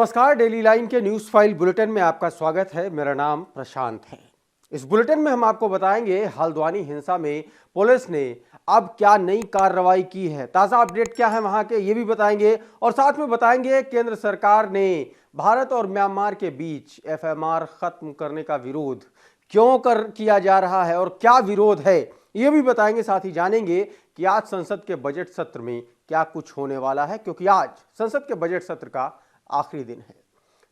नमस्कार, daily line के news file bulletin में आपका स्वागत है। मेरा नाम प्रशांत है। इस बुलेटिन में हम आपको बताएंगे हल्द्वानी हिंसा में पुलिस ने अब क्या नई कार्रवाई की है, ताजा अपडेट क्या है वहां के, ये भी बताएंगे। और साथ में बताएंगे केंद्र सरकार ने भारत और म्यांमार के बीच एफएमआर खत्म करने का विरोध क्यों किया जा रहा है और क्या विरोध है, ये भी बताएंगे। साथ ही जानेंगे कि आज संसद के बजट सत्र में क्या कुछ होने वाला है, क्योंकि आज संसद के बजट सत्र का आखिरी दिन है।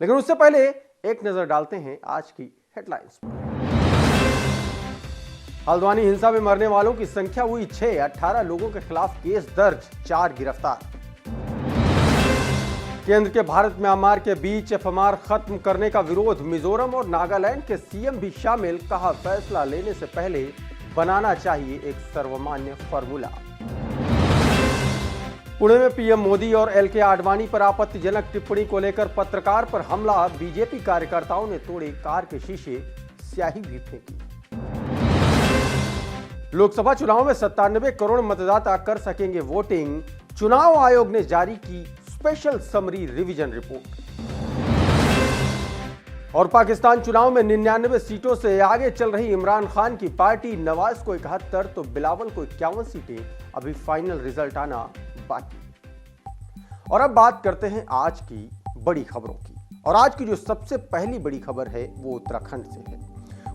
लेकिन उससे पहले एक नजर डालते हैं आज की हेडलाइंस पर। हल्द्वानी हिंसा में मरने वालों की संख्या हुई 6, 18 लोगों के खिलाफ केस दर्ज, 4 गिरफ्तार। केंद्र के भारत म्यांमार के बीच एफएमआर खत्म करने का विरोध, मिजोरम और नागालैंड के सीएम भी शामिल, कहा फैसला लेने से पहले बनाना चाहिए एक सर्वमान्य फॉर्मूला। पुणे में पीएम मोदी और एलके आडवाणी पर आपत्तिजनक टिप्पणी को लेकर पत्रकार पर हमला, बीजेपी कार्यकर्ताओं ने तोड़े कार के शीशे, स्याही भी फेंकी। लोकसभा चुनाव में 97 करोड़ मतदाता कर सकेंगे वोटिंग, चुनाव आयोग ने जारी की स्पेशल समरी रिवीजन रिपोर्ट। और पाकिस्तान चुनाव में 99 सीटों से आगे चल रही इमरान खान की पार्टी, नवाज को 71 तो बिलावल को 51 सीटें, अभी फाइनल रिजल्ट आना बाकी। और अब बात करते हैं आज की बड़ी खबरों की। और आज की जो सबसे पहली बड़ी खबर है वो उत्तराखंड से है।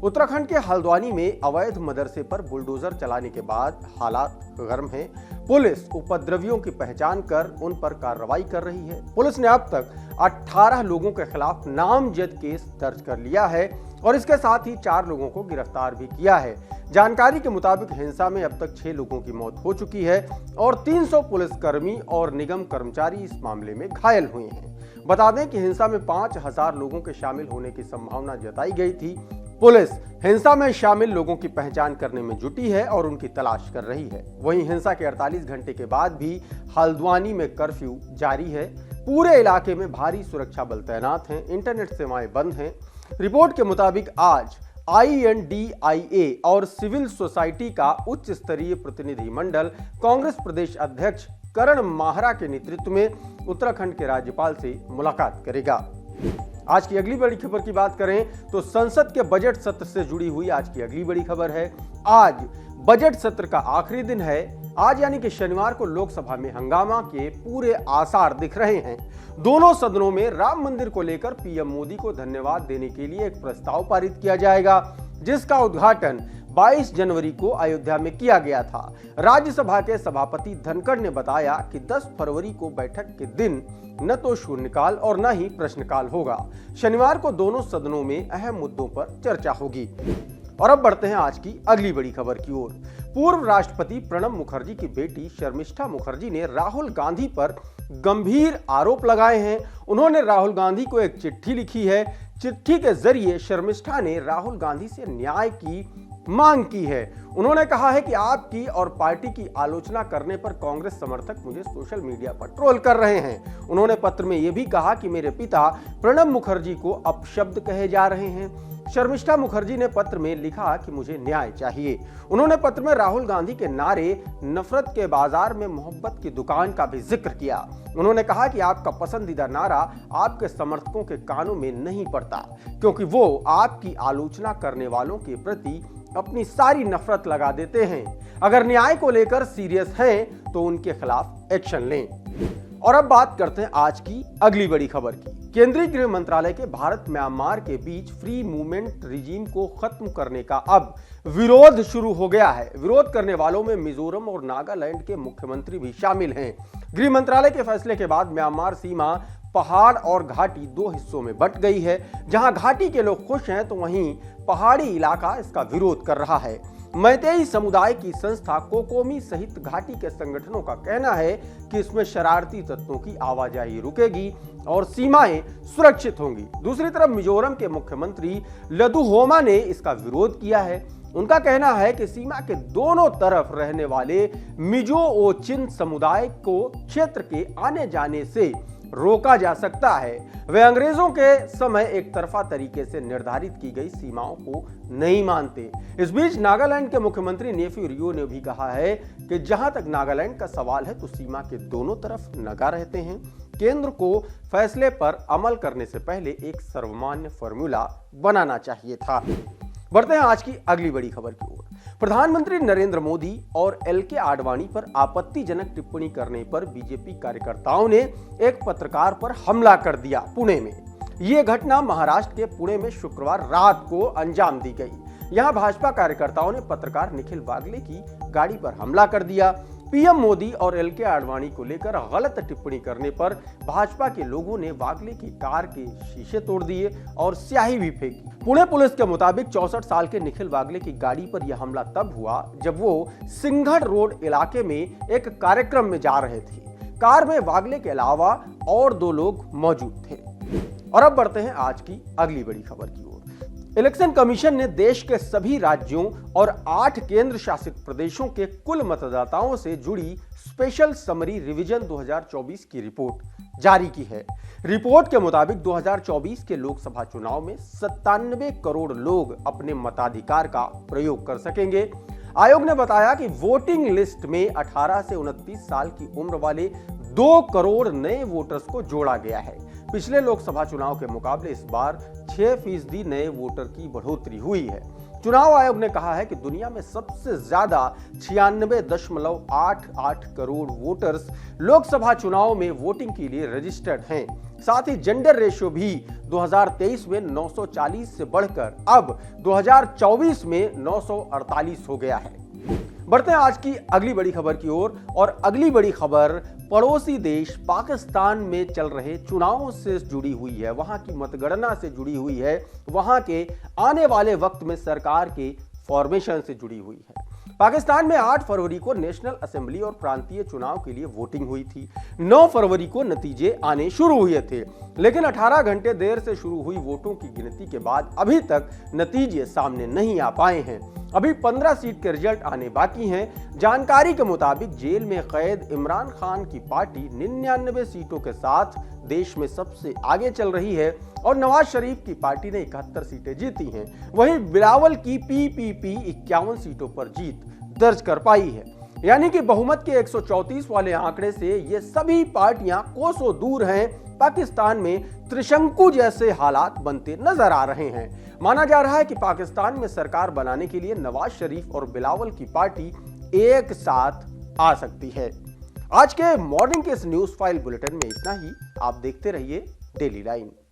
उत्तराखंड के हल्द्वानी में अवैध मदरसे पर बुलडोजर चलाने के बाद हालात गर्म हैं। पुलिस उपद्रवियों की पहचान कर उन पर कार्रवाई कर रही है। पुलिस ने अब तक 18 लोगों के खिलाफ नामजद केस दर्ज कर लिया है और इसके साथ ही 4 लोगों को गिरफ्तार भी किया है। जानकारी के मुताबिक हिंसा में अब तक 6 लोगों की मौत हो चुकी है और 300 पुलिसकर्मी और निगम कर्मचारी इस मामले में घायल हुए हैं। बता दें कि हिंसा में 5000 लोगों के शामिल होने की संभावना जताई गई थी। पुलिस हिंसा में शामिल लोगों की पहचान करने में जुटी है और उनकी तलाश कर रही है। वहीं हिंसा के 48 घंटे के बाद भी हल्द्वानी में कर्फ्यू जारी है। पूरे इलाके में भारी सुरक्षा बल तैनात हैं, इंटरनेट सेवाएं बंद हैं। रिपोर्ट के मुताबिक आज INDIA और सिविल सोसाइटी का उच्च स्तरीय प्रतिनिधिमंडल कांग्रेस प्रदेश अध्यक्ष करण माहरा के नेतृत्व में उत्तराखंड के राज्यपाल से मुलाकात करेगा। आज की अगली बड़ी खबर की बात करें तो संसद के बजट सत्र से जुड़ी हुई आज की अगली बड़ी खबर है। आज बजट सत्र का आखिरी दिन है। आज यानी कि शनिवार को लोकसभा में हंगामा के पूरे आसार दिख रहे हैं। दोनों सदनों में राम मंदिर को लेकर पीएम मोदी को धन्यवाद देने के लिए एक प्रस्ताव पारित किया जाएगा, जिसका उद्घाटन 22 जनवरी को अयोध्या में किया गया था। राज्यसभा के सभापति धनखड़ ने बताया कि 10 फरवरी को बैठक के दिन न तो शून्यकाल और न ही प्रश्नकाल होगा। शनिवार को दोनों सदनों में अहम मुद्दों पर चर्चा होगी। और अब बढ़ते हैं आज की अगली बड़ी खबर की ओर। पूर्व राष्ट्रपति प्रणब मुखर्जी की बेटी शर्मिष्ठा मुखर्जी ने राहुल गांधी पर गंभीर आरोप लगाए हैं। उन्होंने राहुल गांधी को एक चिट्ठी लिखी है। चिट्ठी के जरिए शर्मिष्ठा ने राहुल गांधी से न्याय की मांग की है। उन्होंने कहा है कि आपकी और पार्टी की आलोचना करने पर कांग्रेस समर्थक मुझे सोशल मीडिया पर ट्रोल कर रहे हैं। उन्होंने पत्र में यह भी कहा कि मेरे पिता प्रणब मुखर्जी को अपशब्द कहे जा रहे हैं। शर्मिष्ठा मुखर्जी ने पत्र में लिखा कि मुझे न्याय चाहिए। उन्होंने पत्र में राहुल गांधी के नारे नफरत के बाजार में मोहब्बत की दुकान का भी जिक्र किया। उन्होंने कहा कि आपका पसंदीदा नारा आपके समर्थकों के कानों में नहीं पड़ता, क्योंकि वो आपकी आलोचना करने वालों के प्रति अपनी सारी नफरत लगा देते हैं। अगर न्याय को लेकर सीरियस हैं तो उनके खिलाफ एक्शन लें। और अब बात करते हैं आज की अगली बड़ी खबर की। केंद्रीय गृह मंत्रालय के भारत म्यांमार के बीच फ्री मूवमेंट रिजीम को खत्म करने का अब विरोध शुरू हो गया है। विरोध करने वालों में मिजोरम और नागालैंड के मुख्यमंत्री भी शामिल हैं। गृह मंत्रालय के फैसले के बाद म्यांमार सीमा पहाड़ और घाटी 2 हिस्सों में बंट गई है। जहां घाटी के लोग खुश हैं तो वहीं पहाड़ी इलाका इसका विरोध कर रहा है। मैतेई समुदाय की संस्था कोकोमी सहित घाटी के संगठनों का कहना है कि इसमें शरारती तत्वों की आवाजाही रुकेगी और सीमाएं सुरक्षित होंगी। दूसरी तरफ मिजोरम के मुख्यमंत्री लदुहोमा ने इसका विरोध किया है। उनका कहना है कि सीमा के दोनों तरफ रहने वाले मिजो ओचिन समुदाय को क्षेत्र के आने जाने से रोका जा सकता है। वे अंग्रेजों के समय एक तरफा तरीके से निर्धारित की गई सीमाओं को नहीं मानते। इस बीच नागालैंड के मुख्यमंत्री नेफ्यू रियो ने भी कहा है कि जहां तक नागालैंड का सवाल है तो सीमा के दोनों तरफ नगा रहते हैं। केंद्र को फैसले पर अमल करने से पहले एक सर्वमान्य फॉर्मूला बनाना चाहिए था। बढ़ते हैं आज की अगली बड़ी खबर की ओर। प्रधानमंत्री नरेंद्र मोदी और एलके आडवाणी पर आपत्तिजनक टिप्पणी करने पर बीजेपी कार्यकर्ताओं ने एक पत्रकार पर हमला कर दिया पुणे में। यह घटना महाराष्ट्र के पुणे में शुक्रवार रात को अंजाम दी गई। यहां भाजपा कार्यकर्ताओं ने पत्रकार निखिल वागले की गाड़ी पर हमला कर दिया। पीएम मोदी और एलके आडवाणी को लेकर गलत टिप्पणी करने पर भाजपा के लोगों ने वागले की कार के शीशे तोड़ दिए और स्याही भी फेंकी। पुणे पुलिस के मुताबिक 64 साल के निखिल वागले की गाड़ी पर यह हमला तब हुआ जब वो सिंघड़ रोड इलाके में एक कार्यक्रम में जा रहे थे। कार में वागले के अलावा और 2 लोग मौजूद थे। और अब बढ़ते हैं आज की अगली बड़ी खबर की ओर। इलेक्शन कमीशन ने देश के सभी राज्यों और 8 केंद्र शासित प्रदेशों के कुल मतदाताओं से जुड़ी स्पेशल समरी रिवीजन 2024 की रिपोर्ट जारी की है। रिपोर्ट के मुताबिक 2024 के लोकसभा चुनाव में 97 करोड़ लोग अपने मताधिकार का प्रयोग कर सकेंगे। आयोग ने बताया कि वोटिंग लिस्ट में 18 से 29 साल की उम्र वाले 2 करोड़ नए वोटर्स को जोड़ा गया है। पिछले लोकसभा चुनाव के मुकाबले इस बार 6% नए वोटर की बढ़ोतरी हुई है। चुनाव आयोग ने कहा है कि दुनिया में सबसे ज्यादा 96.88 करोड़ वोटर्स लोकसभा चुनाव में वोटिंग के लिए रजिस्टर्ड हैं। साथ ही जेंडर रेशियो भी 2023 में 940 से बढ़कर अब 2024 में 948 हो गया है। बढ़ते हैं आज की अगली बड़ी खबर की ओर। और अगली बड़ी खबर पड़ोसी देश पाकिस्तान में चल रहे चुनावों से जुड़ी हुई है। वहां की मतगणना से जुड़ी हुई है। वहां के आने वाले वक्त में सरकार के फॉर्मेशन से जुड़ी हुई है। पाकिस्तान में 8 फरवरी को नेशनल असेंबली और प्रांतीय चुनाव के लिए वोटिंग हुई थी। 9 फरवरी को नतीजे आने शुरू हुए थे, लेकिन 18 घंटे देर से शुरू हुई वोटों की गिनती के बाद अभी तक नतीजे सामने नहीं आ पाए हैं। अभी 15 सीट के रिजल्ट आने बाकी हैं। जानकारी के मुताबिक जेल में कैद इमरान खान की पार्टी 99 सीटों के साथ देश में सबसे आगे चल रही है और नवाज शरीफ की पार्टी ने 71 सीटें जीती हैं। वहीं बिलावल की पीपीपी 51 सीटों पर जीत दर्ज कर पाई है। यानी कि बहुमत के 134 वाले आंकड़े से ये सभी पार्टियां कोसों दूर हैं। पाकिस्तान में त्रिशंकु जैसे हालात बनते नजर आ रहे हैं। माना जा रहा है कि पाकिस्तान में सरकार बनाने के लिए नवाज शरीफ और बिलावल की पार्टी एक साथ आ सकती है। आज के मॉर्निंग के इस न्यूज फाइल बुलेटिन में इतना ही। आप देखते रहिए डेली लाइन।